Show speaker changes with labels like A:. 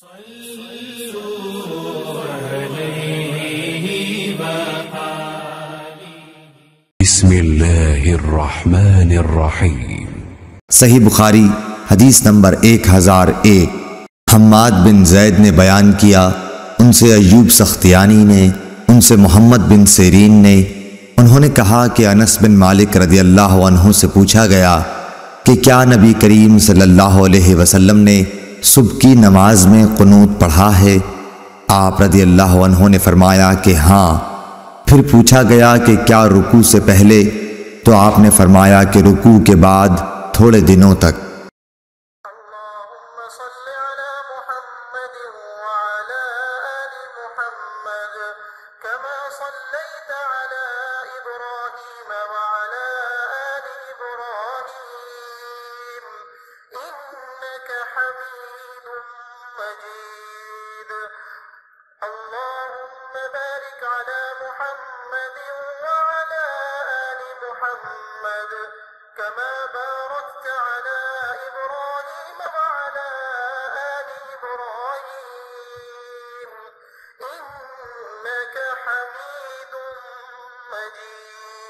A: بسم اللہ الرحمن الرحیم۔
B: صحیح بخاری حدیث نمبر 1001۔ حماد بن زید نے بیان کیا، ان سے ایوب سختیانی نے، ان سے محمد بن سیرین نے، انہوں نے کہا کہ انس بن مالک رضی اللہ عنہ سے پوچھا گیا کہ کیا نبی کریم صلی اللہ علیہ وسلم نے صبح کی نماز میں قنوت پڑھا ہے؟ آپ رضی اللہ عنہ نے فرمایا کہ ہاں۔ پھر پوچھا گیا کہ کیا رکوع سے پہلے؟ تو آپ نے فرمایا کہ رکوع کے بعد تھوڑے دنوں تک۔
C: اللهم صل على محمد وعلى آل محمد كما صليت على إبراهيم وعلى آل إبراهيم إنك حميد مجيد اللهم بارك على محمد وعلى آل محمد كما باركت على إبراهيم وعلى آل إبراهيم إنك حميد مجيد